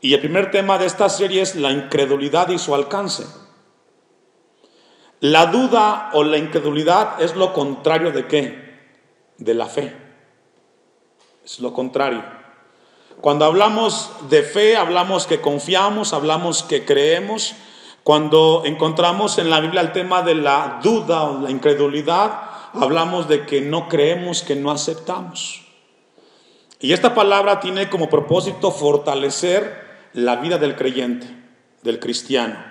Y el primer tema de esta serie es la incredulidad y su alcance. La duda o la incredulidad es lo contrario ¿de qué? De la fe. Es lo contrario. Cuando hablamos de fe, hablamos que confiamos, hablamos que creemos. Cuando encontramos en la Biblia el tema de la duda o la incredulidad, hablamos de que no creemos, que no aceptamos. Y esta palabra tiene como propósito fortalecer la vida del creyente, del cristiano.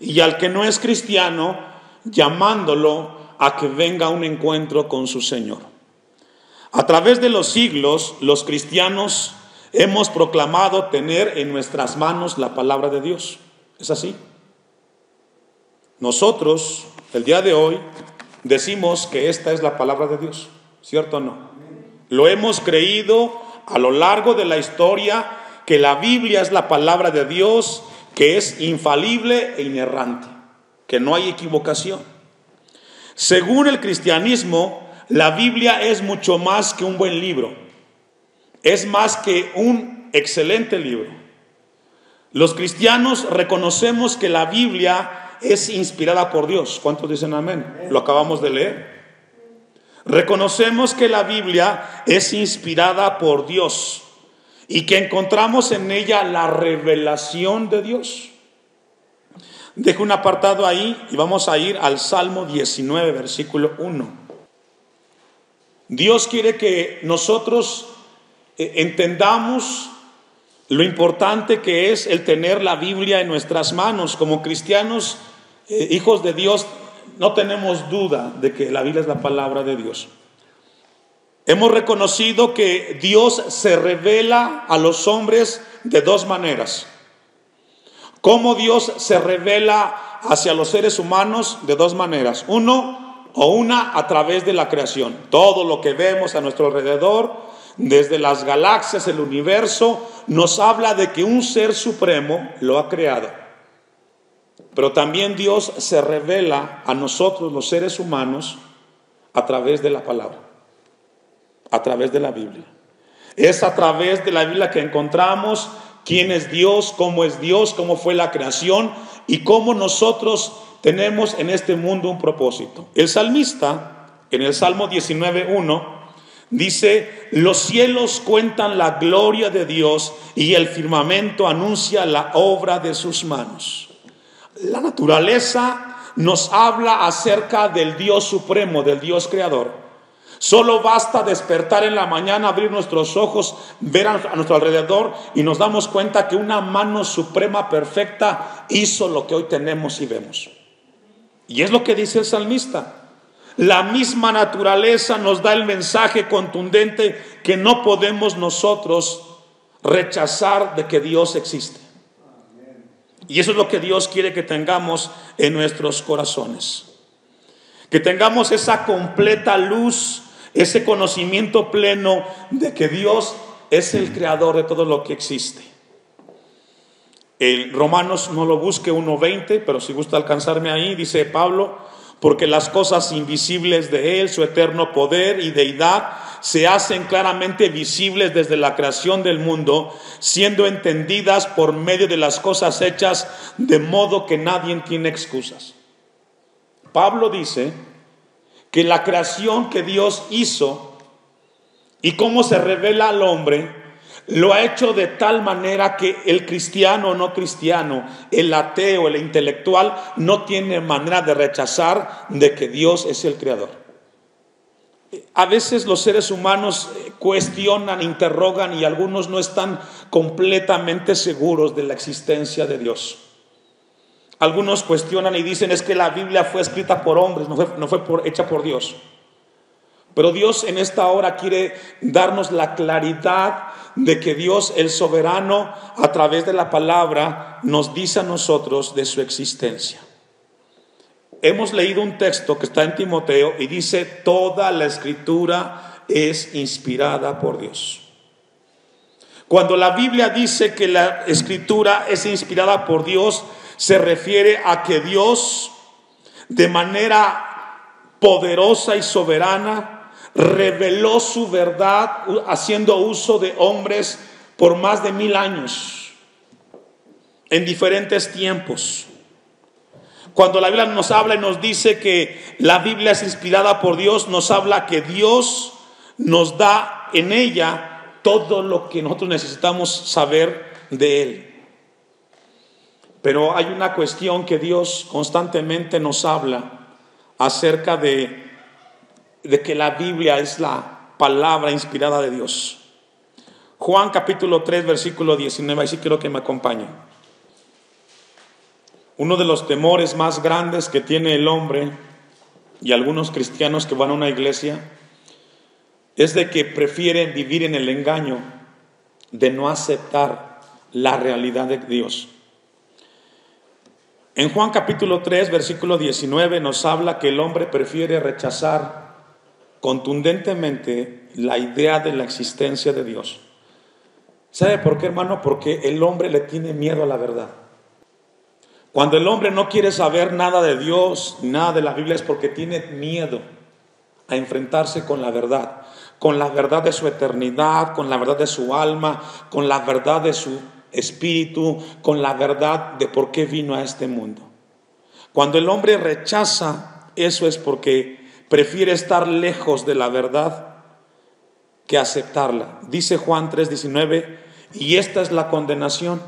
Y al que no es cristiano, llamándolo a que venga a un encuentro con su Señor. A través de los siglos, los cristianos hemos proclamado tener en nuestras manos la palabra de Dios. ¿Es así? Nosotros, el día de hoy, decimos que esta es la palabra de Dios, ¿cierto o no? Lo hemos creído a lo largo de la historia, que la Biblia es la palabra de Dios, que es infalible e inerrante, que no hay equivocación. Según el cristianismo, la Biblia es mucho más que un buen libro, es más que un excelente libro. Los cristianos reconocemos que la Biblia es inspirada por Dios. ¿Cuántos dicen amén? Lo acabamos de leer. Reconocemos que la Biblia es inspirada por Dios y que encontramos en ella la revelación de Dios. Dejo un apartado ahí y vamos a ir al Salmo 19, versículo 1. Dios quiere que nosotros entendamos lo importante que es el tener la Biblia en nuestras manos. Como cristianos, hijos de Dios, no tenemos duda de que la Biblia es la palabra de Dios. Hemos reconocido que Dios se revela a los hombres de dos maneras. ¿Cómo Dios se revela hacia los seres humanos? De dos maneras. Una a través de la creación. Todo lo que vemos a nuestro alrededor, desde las galaxias, el universo, nos habla de que un ser supremo lo ha creado. Pero también Dios se revela a nosotros, los seres humanos, a través de la palabra, a través de la Biblia. Es a través de la Biblia que encontramos quién es Dios, cómo fue la creación y cómo nosotros tenemos en este mundo un propósito. El salmista, en el Salmo 19:1, dice: los cielos cuentan la gloria de Dios y el firmamento anuncia la obra de sus manos. La naturaleza nos habla acerca del Dios supremo, del Dios creador. Solo basta despertar en la mañana, abrir nuestros ojos, ver a nuestro alrededor y nos damos cuenta que una mano suprema perfecta hizo lo que hoy tenemos y vemos. Y es lo que dice el salmista. La misma naturaleza nos da el mensaje contundente que no podemos nosotros rechazar de que Dios existe. Y eso es lo que Dios quiere que tengamos en nuestros corazones. Que tengamos esa completa luz, ese conocimiento pleno de que Dios es el creador de todo lo que existe. El Romanos, no lo busque, 1:20, pero si gusta alcanzarme ahí, dice Pablo: porque las cosas invisibles de Él, su eterno poder y deidad, se hacen claramente visibles desde la creación del mundo, siendo entendidas por medio de las cosas hechas, de modo que nadie tiene excusas. Pablo dice que la creación que Dios hizo y cómo se revela al hombre, lo ha hecho de tal manera que el cristiano o no cristiano, el ateo, el intelectual, no tiene manera de rechazar de que Dios es el creador. A veces los seres humanos cuestionan, interrogan y algunos no están completamente seguros de la existencia de Dios. Algunos cuestionan y dicen: es que la Biblia fue escrita por hombres, no fue hecha por Dios. Pero Dios en esta hora quiere darnos la claridad de que Dios, el soberano, a través de la palabra, nos dice a nosotros de su existencia. Hemos leído un texto que está en Timoteo y dice: toda la escritura es inspirada por Dios. Cuando la Biblia dice que la escritura es inspirada por Dios, se refiere a que Dios, de manera poderosa y soberana, reveló su verdad haciendo uso de hombres por más de 1000 años. en diferentes tiempos. Cuando la Biblia nos habla y nos dice que la Biblia es inspirada por Dios, nos habla que Dios nos da en ella todo lo que nosotros necesitamos saber de Él. Pero hay una cuestión que Dios constantemente nos habla acerca de que la Biblia es la palabra inspirada de Dios. Juan capítulo 3 versículo 19, así quiero que me acompañen. Uno de los temores más grandes que tiene el hombre y algunos cristianos que van a una iglesia es de que prefieren vivir en el engaño de no aceptar la realidad de Dios. En Juan capítulo 3 versículo 19 nos habla que el hombre prefiere rechazar contundentemente la idea de la existencia de Dios. ¿Sabe por qué, hermano? Porque el hombre le tiene miedo a la verdad. Cuando el hombre no quiere saber nada de Dios, nada de la Biblia, es porque tiene miedo a enfrentarse con la verdad de su eternidad, con la verdad de su alma, con la verdad de su espíritu, con la verdad de por qué vino a este mundo. Cuando el hombre rechaza eso es porque prefiere estar lejos de la verdad que aceptarla. Dice Juan 3:19, y esta es la condenación,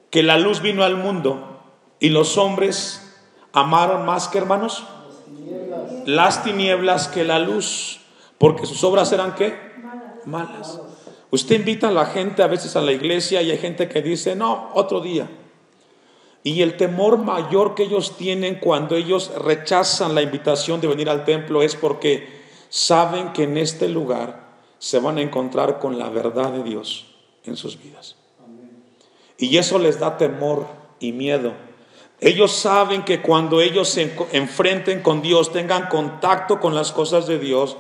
que la luz vino al mundo y los hombres amaron más que, hermanos, las tinieblas que la luz, porque sus obras eran ¿qué? Malas. Usted invita a la gente a veces a la iglesia y hay gente que dice, no, otro día. Y el temor mayor que ellos tienen cuando ellos rechazan la invitación de venir al templo es porque saben que en este lugar se van a encontrar con la verdad de Dios en sus vidas. Y eso les da temor y miedo. Ellos saben que cuando ellos se enfrenten con Dios, tengan contacto con las cosas de Dios,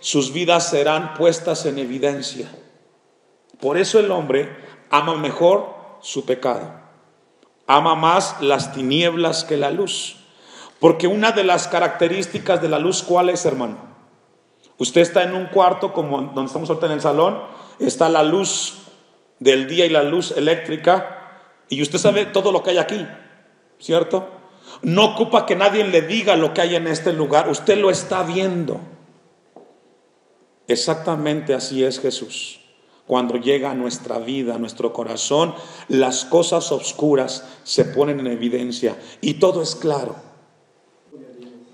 sus vidas serán puestas en evidencia. Por eso el hombre ama mejor su pecado, ama más las tinieblas que la luz. Porque una de las características de la luz, ¿cuál es, hermano? Usted está en un cuarto como donde estamos ahorita en el salón, está la luz del día y la luz eléctrica, y usted sabe todo lo que hay aquí, ¿cierto? No ocupa que nadie le diga lo que hay en este lugar, usted lo está viendo. Exactamente así es Jesús. Cuando llega a nuestra vida, a nuestro corazón, las cosas oscuras se ponen en evidencia y todo es claro.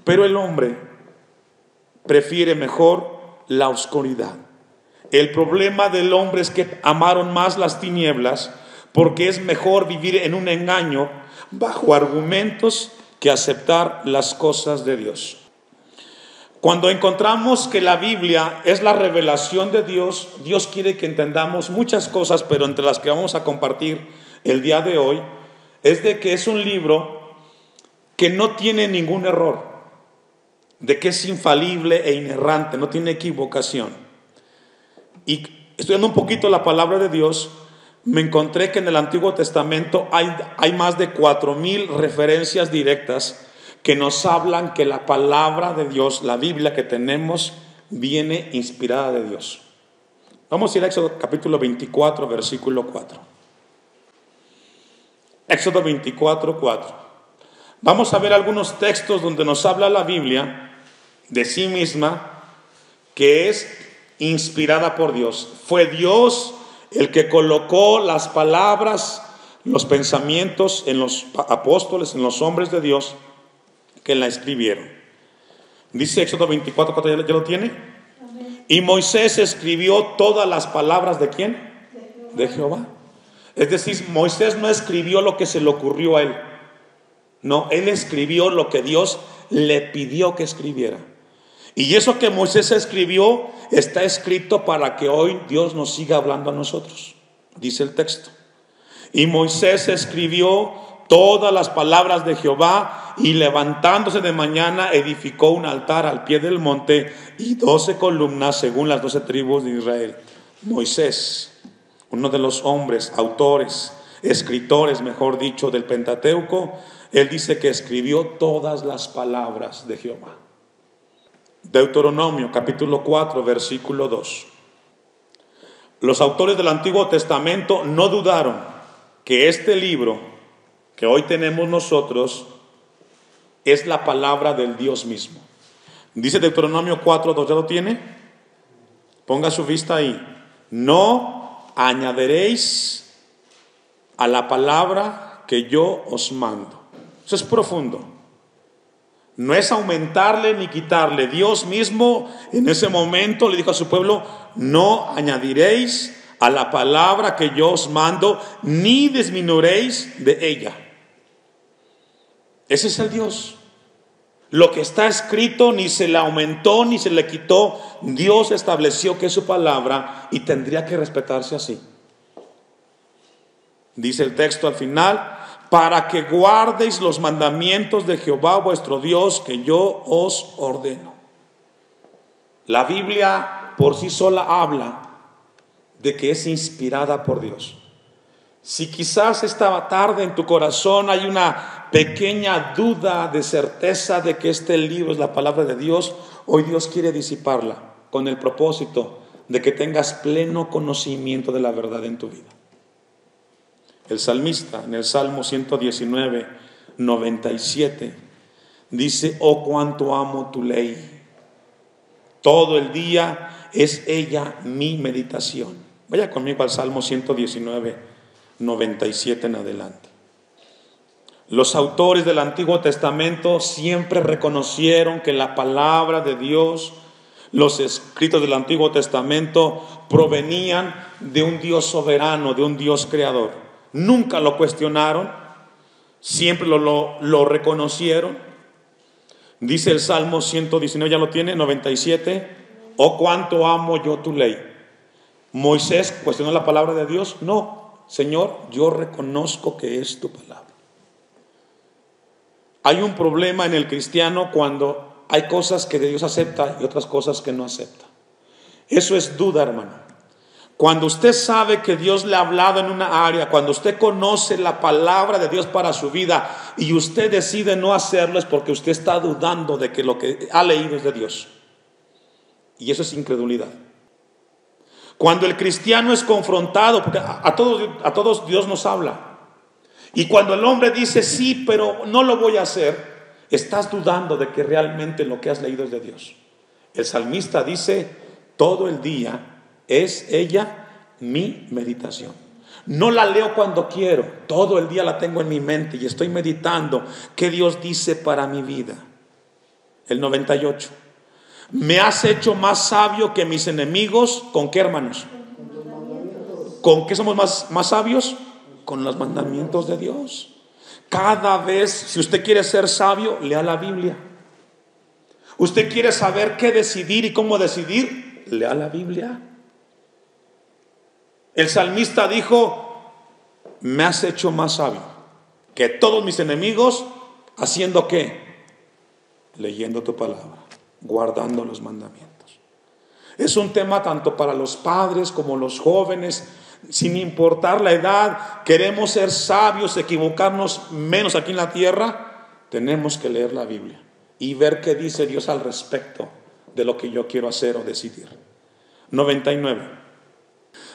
Pero el hombre prefiere mejor la oscuridad. El problema del hombre es que amaron más las tinieblas porque es mejor vivir en un engaño bajo argumentos que aceptar las cosas de Dios. Cuando encontramos que la Biblia es la revelación de Dios, Dios quiere que entendamos muchas cosas, pero entre las que vamos a compartir el día de hoy, es de que es un libro que no tiene ningún error, de que es infalible e inerrante, no tiene equivocación. Y estudiando un poquito la palabra de Dios, me encontré que en el Antiguo Testamento hay más de 4,000 referencias directas que nos hablan que la palabra de Dios, la Biblia que tenemos, viene inspirada de Dios. Vamos a ir a Éxodo capítulo 24, versículo 4. Éxodo 24, 4. Vamos a ver algunos textos donde nos habla la Biblia de sí misma, que es inspirada por Dios. Fue Dios el que colocó las palabras, los pensamientos en los apóstoles, en los hombres de Dios que la escribieron. Dice Éxodo 24, 4, ¿ya lo tiene? Amén. Y Moisés escribió todas las palabras ¿de quién? De Jehová. Es decir, Moisés no escribió lo que se le ocurrió a él. No, él escribió lo que Dios le pidió que escribiera. Y eso que Moisés escribió está escrito para que hoy Dios nos siga hablando a nosotros. Dice el texto. Y Moisés escribió todas las palabras de Jehová y levantándose de mañana edificó un altar al pie del monte y 12 columnas según las 12 tribus de Israel. Moisés, uno de los hombres, autores, escritores, mejor dicho, del Pentateuco, él dice que escribió todas las palabras de Jehová. Deuteronomio capítulo 4 versículo 2. Los autores del Antiguo Testamento no dudaron que este libro que hoy tenemos nosotros es la palabra del Dios mismo. Dice Deuteronomio 4:2, ¿ya lo tiene? Ponga su vista ahí. No añadiréis a la palabra que yo os mando. Eso es profundo. No es aumentarle ni quitarle. Dios mismo en ese momento le dijo a su pueblo: no añadiréis a la palabra que yo os mando, ni disminuiréis de ella. Ese es el Dios. Lo que está escrito ni se le aumentó ni se le quitó. Dios estableció que es su palabra y tendría que respetarse así. Dice el texto al final: para que guardéis los mandamientos de Jehová vuestro Dios que yo os ordeno. La Biblia por sí sola habla de que es inspirada por Dios. Si quizás esta tarde en tu corazón hay una pequeña duda de certeza de que este libro es la palabra de Dios, hoy Dios quiere disiparla con el propósito de que tengas pleno conocimiento de la verdad en tu vida. El salmista en el Salmo 119, 97 dice: oh, cuánto amo tu ley, todo el día es ella mi meditación. Vaya conmigo al Salmo 119, 97 en adelante. Los autores del Antiguo Testamento siempre reconocieron que la palabra de Dios, los escritos del Antiguo Testamento, provenían de un Dios soberano, de un Dios creador. Nunca lo cuestionaron, siempre lo reconocieron. Dice el Salmo 119, ya lo tiene, 97, oh, cuánto amo yo tu ley. Moisés cuestionó la palabra de Dios. No, Señor, yo reconozco que es tu palabra. Hay un problema en el cristiano cuando hay cosas que Dios acepta y otras cosas que no acepta. Eso es duda, hermano. Cuando usted sabe que Dios le ha hablado en una área, cuando usted conoce la palabra de Dios para su vida y usted decide no hacerlo, es porque usted está dudando de que lo que ha leído es de Dios. Y eso es incredulidad. Cuando el cristiano es confrontado, porque a todos Dios nos habla, y cuando el hombre dice sí, pero no lo voy a hacer, estás dudando de que realmente lo que has leído es de Dios. El salmista dice: todo el día es ella mi meditación. No la leo cuando quiero, todo el día la tengo en mi mente y estoy meditando qué Dios dice para mi vida. El 98. Me has hecho más sabio que mis enemigos. ¿Con qué, hermanos? ¿Con qué somos más sabios? Con los mandamientos de Dios. Cada vez, si usted quiere ser sabio, lea la Biblia. Usted quiere saber qué decidir y cómo decidir, lea la Biblia. El salmista dijo: me has hecho más sabio que todos mis enemigos. ¿Haciendo qué? Leyendo tu palabra, guardando los mandamientos. Es un tema tanto para los padres como los jóvenes, sin importar la edad. Queremos ser sabios, equivocarnos menos aquí en la tierra. Tenemos que leer la Biblia y ver qué dice Dios al respecto de lo que yo quiero hacer o decidir. 99.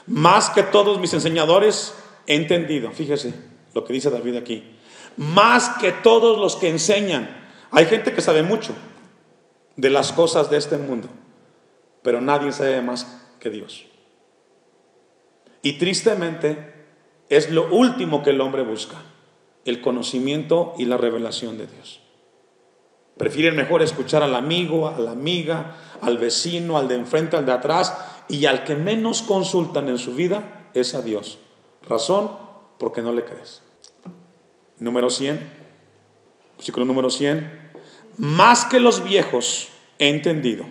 Más que todos mis enseñadores he entendido. Fíjese lo que dice David aquí. Más que todos los que enseñan. Hay gente que sabe mucho de las cosas de este mundo, pero nadie sabe más que Dios. Y tristemente es lo último que el hombre busca: el conocimiento y la revelación de Dios. Prefieren mejor escuchar al amigo, a la amiga, al vecino, al de enfrente, al de atrás, y al que menos consultan en su vida es a Dios. Razón: porque no le crees. Número 100, versículo número 100. Más que los viejos he entendido.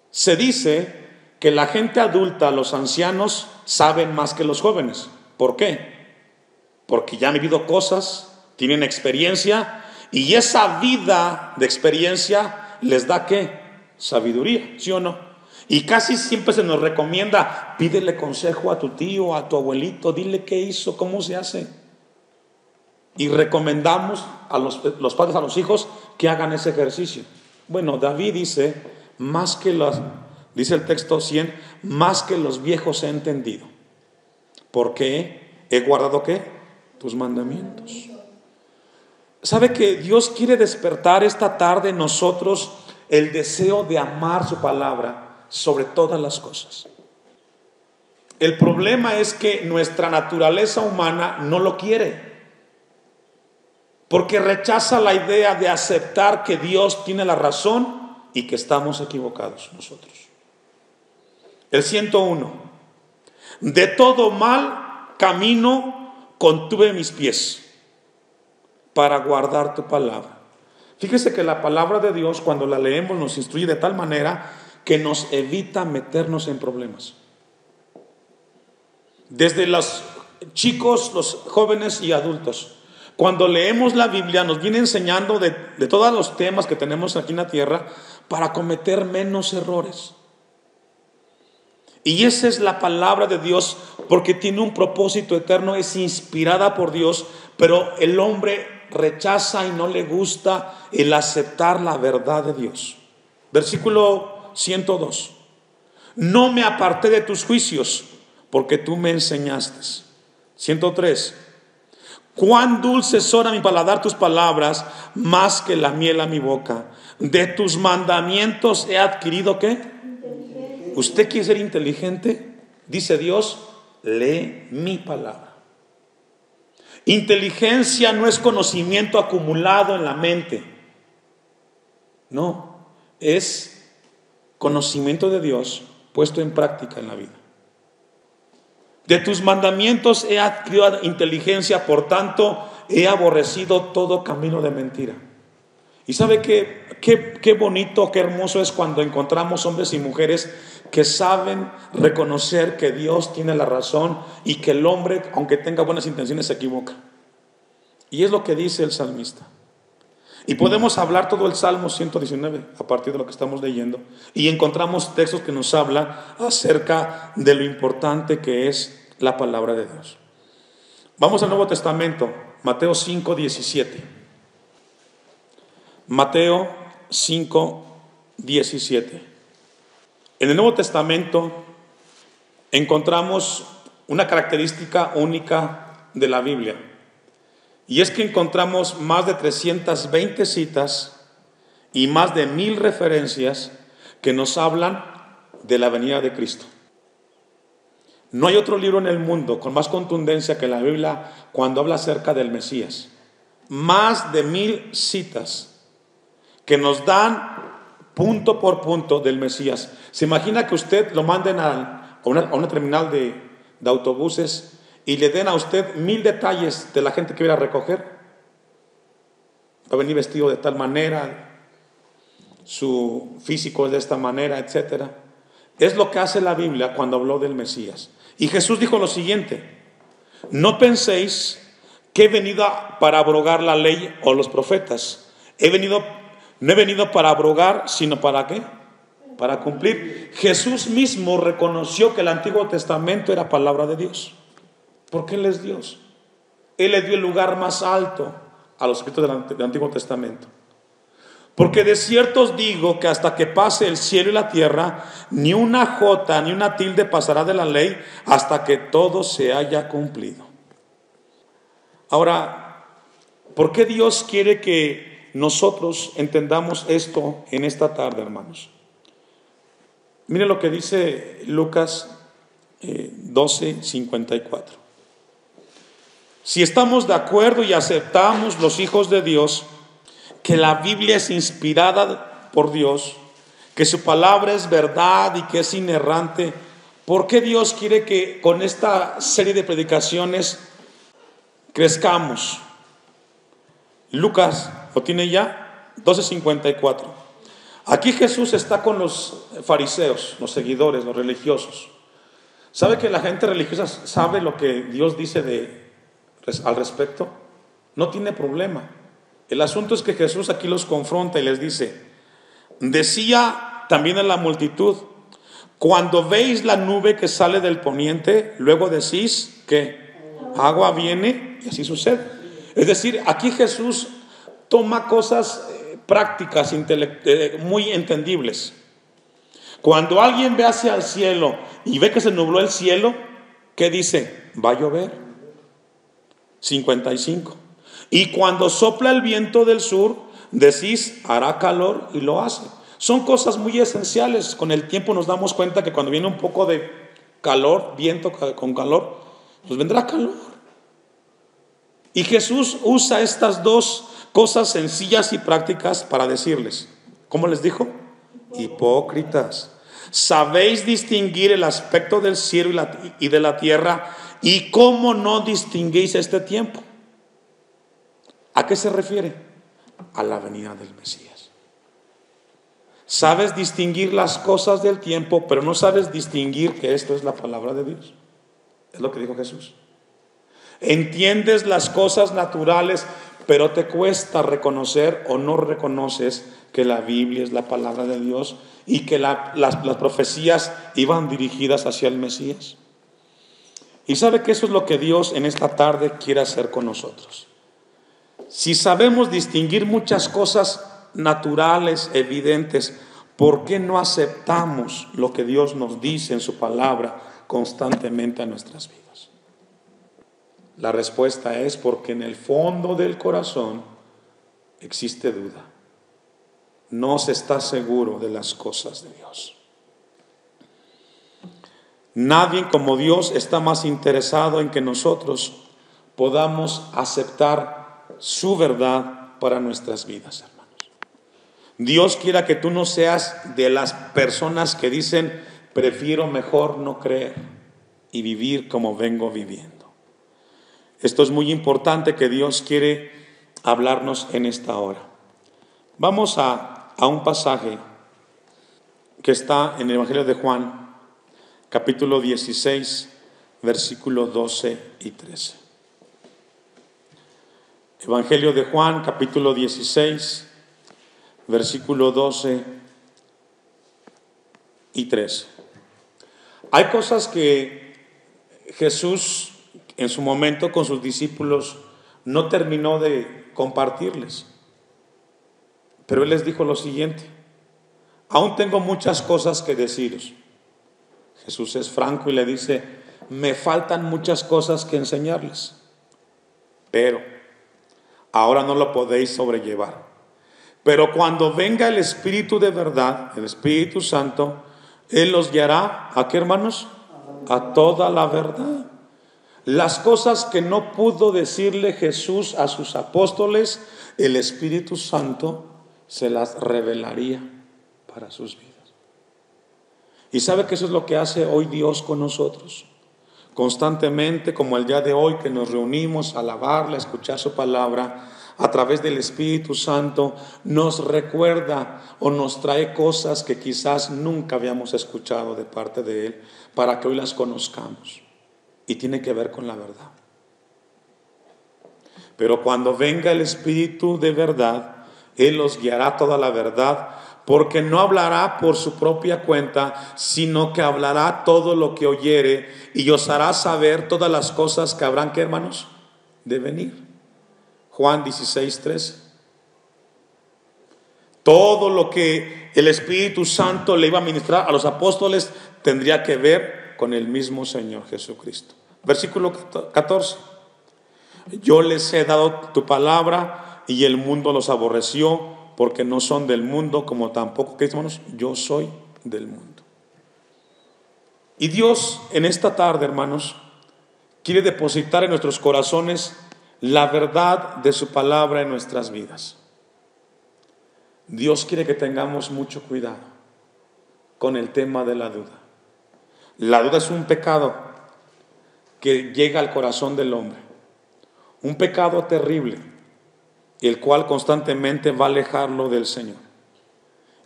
Se dice que la gente adulta, los ancianos, saben más que los jóvenes. ¿Por qué? Porque ya han vivido cosas, tienen experiencia, y esa vida de experiencia les da ¿qué? Sabiduría, ¿sí o no? Y casi siempre se nos recomienda: pídele consejo a tu tío, a tu abuelito, dile qué hizo, cómo se hace. Y recomendamos a los padres a los hijos que hagan ese ejercicio. Bueno, David dice: dice el texto 100, más que los viejos he entendido. ¿Por qué? he guardado ¿qué? Tus mandamientos. ¿Sabe que Dios quiere despertar esta tarde en nosotros el deseo de amar su palabra sobre todas las cosas? El problema es que nuestra naturaleza humana no lo quiere, porque rechaza la idea de aceptar que Dios tiene la razón y que estamos equivocados nosotros. El 101. De todo mal camino contuve mis pies para guardar tu palabra. Fíjese que la palabra de Dios, cuando la leemos, nos instruye de tal manera que nos evita meternos en problemas. Desde los chicos, los jóvenes y adultos, cuando leemos la Biblia nos viene enseñando de todos los temas que tenemos aquí en la tierra para cometer menos errores. Y esa es la palabra de Dios, porque tiene un propósito eterno, es inspirada por Dios, pero el hombre rechaza y no le gusta el aceptar la verdad de Dios. Versículo 102. No me aparté de tus juicios, porque tú me enseñaste. 103. Cuán dulces son a mi paladar tus palabras, más que la miel a mi boca. De tus mandamientos he adquirido ¿qué? ¿Usted quiere ser inteligente? Dice Dios, lee mi palabra. Inteligencia no es conocimiento acumulado en la mente. No, es conocimiento de Dios puesto en práctica en la vida. De tus mandamientos he adquirido inteligencia, por tanto he aborrecido todo camino de mentira. Y sabe qué bonito, qué hermoso es cuando encontramos hombres y mujeres que saben reconocer que Dios tiene la razón y que el hombre, aunque tenga buenas intenciones, se equivoca. Y es lo que dice el salmista. Y podemos hablar todo el Salmo 119 a partir de lo que estamos leyendo, y encontramos textos que nos hablan acerca de lo importante que es la palabra de Dios. Vamos al Nuevo Testamento, Mateo 5:17. Mateo 5:17. En el Nuevo Testamento encontramos una característica única de la Biblia, y es que encontramos más de 320 citas y más de 1000 referencias que nos hablan de la venida de Cristo. No hay otro libro en el mundo con más contundencia que la Biblia cuando habla acerca del Mesías. Más de 1000 citas que nos dan punto por punto del Mesías. ¿Se imagina que usted lo manden a una terminal de autobuses y le den a usted 1000 detalles de la gente que viene a recoger? Va a venir vestido de tal manera, su físico es de esta manera, etcétera. Es lo que hace la Biblia cuando habló del Mesías. Y Jesús dijo lo siguiente: no penséis que he venido para abrogar la ley o los profetas. No he venido para abrogar, sino ¿para qué? Para cumplir. Jesús mismo reconoció que el Antiguo Testamento era palabra de Dios, porque Él es Dios. Él le dio el lugar más alto a los escritos del Antiguo Testamento. Porque de cierto os digo que hasta que pase el cielo y la tierra, ni una jota ni una tilde pasará de la ley hasta que todo se haya cumplido. Ahora, ¿por qué Dios quiere que nosotros entendamos esto en esta tarde, hermanos? Miren lo que dice Lucas 12:54. Si estamos de acuerdo y aceptamos, los hijos de Dios, que la Biblia es inspirada por Dios, que su palabra es verdad y que es inerrante, ¿por qué Dios quiere que con esta serie de predicaciones crezcamos? Lucas, ¿lo tiene ya? 12:54. Aquí Jesús está con los fariseos, los seguidores, los religiosos. ¿Sabe que la gente religiosa sabe lo que Dios dice al respecto? No tiene problema. El asunto es que Jesús aquí los confronta y les dice: decía también a la multitud, cuando veis la nube que sale del poniente, luego decís que agua viene, y así sucede. Es decir, aquí Jesús toma cosas prácticas, muy entendibles. Cuando alguien ve hacia el cielo y ve que se nubló el cielo, ¿qué dice? Va a llover. 55. Y cuando sopla el viento del sur, decís, hará calor, y lo hace. Son cosas muy esenciales. Con el tiempo nos damos cuenta que cuando viene un poco de calor, viento con calor, pues vendrá calor. Y Jesús usa estas dos cosas sencillas y prácticas para decirles, ¿cómo les dijo? Hipócritas, sabéis distinguir el aspecto del cielo y de la tierra, y cómo no distinguís este tiempo. ¿A qué se refiere? A la venida del Mesías. Sabes distinguir las cosas del tiempo, pero no sabes distinguir que esto es la palabra de Dios. Es lo que dijo Jesús. Entiendes las cosas naturales, pero te cuesta reconocer o no reconoces que la Biblia es la palabra de Dios y que las profecías iban dirigidas hacia el Mesías. Y sabe que eso es lo que Dios en esta tarde quiere hacer con nosotros. Si sabemos distinguir muchas cosas naturales, evidentes, ¿por qué no aceptamos lo que Dios nos dice en su palabra constantemente a nuestras vidas? La respuesta es porque en el fondo del corazón existe duda. No se está seguro de las cosas de Dios. Nadie como Dios está más interesado en que nosotros podamos aceptar su verdad para nuestras vidas, hermanos. Dios quiera que tú no seas de las personas que dicen, prefiero mejor no creer y vivir como vengo viviendo. Esto es muy importante que Dios quiere hablarnos en esta hora. Vamos a un pasaje que está en el Evangelio de Juan, capítulo 16, versículos 12 y 13. Evangelio de Juan, capítulo 16, versículo 12 y 13. Hay cosas que Jesús en su momento con sus discípulos no terminó de compartirles, pero Él les dijo lo siguiente: aún tengo muchas cosas que deciros. Jesús es franco y le dice, me faltan muchas cosas que enseñarles, pero ahora no lo podéis sobrellevar. Pero cuando venga el Espíritu de verdad, el Espíritu Santo, Él los guiará, ¿a qué, hermanos? A toda la verdad. Las cosas que no pudo decirle Jesús a sus apóstoles, el Espíritu Santo se las revelaría para sus vidas. Y sabe que eso es lo que hace hoy Dios con nosotros. Constantemente, como el día de hoy que nos reunimos a alabarle, a escuchar su palabra, a través del Espíritu Santo nos recuerda o nos trae cosas que quizás nunca habíamos escuchado de parte de Él, para que hoy las conozcamos. Y tiene que ver con la verdad. Pero cuando venga el Espíritu de verdad, Él los guiará a toda la verdad, porque no hablará por su propia cuenta, sino que hablará todo lo que oyere, y os hará saber todas las cosas que habrán, ¿qué, hermanos? De venir. Juan 16, 13. Todo lo que el Espíritu Santo le iba a ministrar a los apóstoles tendría que ver con el mismo Señor Jesucristo. Versículo 14. Yo les he dado tu palabra y el mundo los aborreció, porque no son del mundo, como tampoco, ¿qué, hermanos? Yo soy del mundo. Y Dios en esta tarde, hermanos, quiere depositar en nuestros corazones la verdad de su palabra en nuestras vidas. Dios quiere que tengamos mucho cuidado con el tema de la duda. La duda es un pecado que llega al corazón del hombre, un pecado terrible, el cual constantemente va a alejarlo del Señor,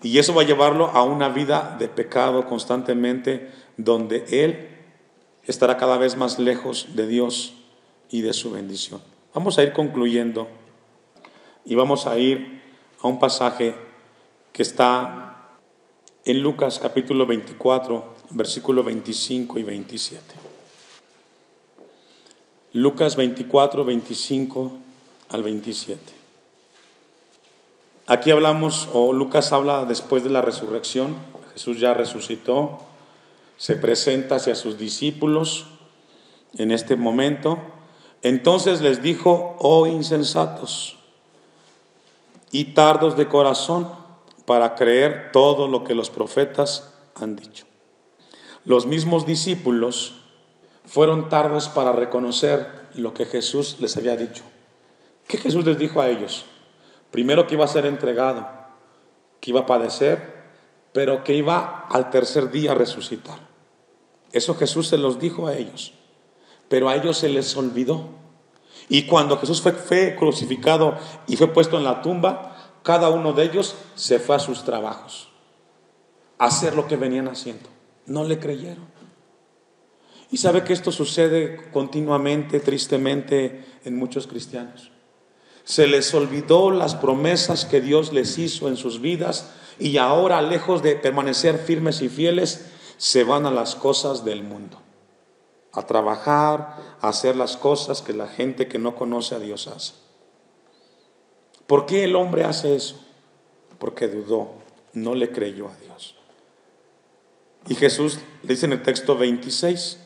y eso va a llevarlo a una vida de pecado constantemente, donde él estará cada vez más lejos de Dios y de su bendición. Vamos a ir concluyendo y vamos a ir a un pasaje que está en Lucas capítulo 24, versículos 25 y 27. Lucas 24, 25 al 27. Aquí hablamos, o Lucas habla después de la resurrección. Jesús ya resucitó, se presenta hacia sus discípulos en este momento, Entonces les dijo: oh insensatos y tardos de corazón para creer todo lo que los profetas han dicho. Los mismos discípulos fueron tardos para reconocer lo que Jesús les había dicho. ¿Qué Jesús les dijo a ellos? Primero, que iba a ser entregado, que iba a padecer, pero que iba al tercer día a resucitar. Eso Jesús se los dijo a ellos, pero a ellos se les olvidó. Y cuando Jesús fue crucificado y fue puesto en la tumba, cada uno de ellos se fue a sus trabajos, a hacer lo que venían haciendo. No le creyeron. Y sabe que esto sucede continuamente, tristemente, en muchos cristianos. Se les olvidó las promesas que Dios les hizo en sus vidas, y ahora, lejos de permanecer firmes y fieles, se van a las cosas del mundo, a trabajar, a hacer las cosas que la gente que no conoce a Dios hace. ¿Por qué el hombre hace eso? Porque dudó, no le creyó a Dios. Y Jesús le dice en el texto 26: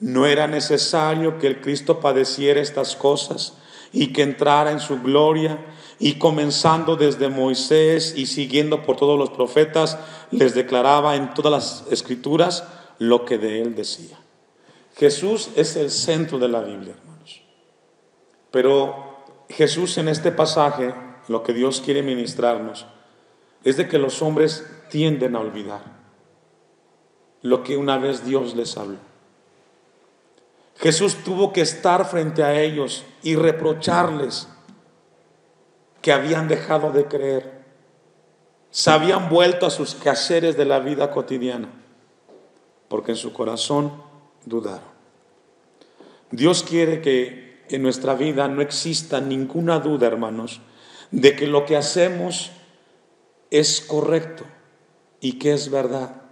no era necesario que el Cristo padeciera estas cosas y que entrara en su gloria. Y comenzando desde Moisés y siguiendo por todos los profetas, les declaraba en todas las escrituras lo que de él decía. Jesús es el centro de la Biblia, hermanos. Pero Jesús, en este pasaje, lo que Dios quiere ministrarnos es de que los hombres tienden a olvidar lo que una vez Dios les habló. Jesús tuvo que estar frente a ellos y reprocharles que habían dejado de creer, se habían vuelto a sus quehaceres de la vida cotidiana, porque en su corazón dudaron. Dios quiere que en nuestra vida no exista ninguna duda, hermanos, de que lo que hacemos es correcto y que es verdad.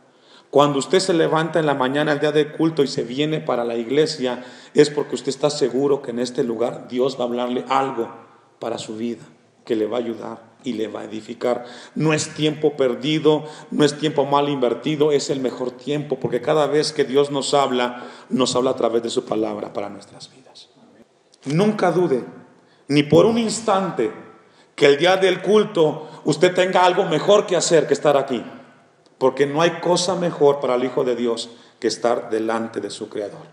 Cuando usted se levanta en la mañana el día de culto y se viene para la iglesia, es porque usted está seguro que en este lugar Dios va a hablarle algo para su vida, que le va a ayudar y le va a edificar. No es tiempo perdido, no es tiempo mal invertido, es el mejor tiempo, porque cada vez que Dios nos habla a través de su palabra para nuestras vidas. Nunca dude, ni por un instante, que el día del culto usted tenga algo mejor que hacer que estar aquí, porque no hay cosa mejor para el Hijo de Dios que estar delante de su Creador.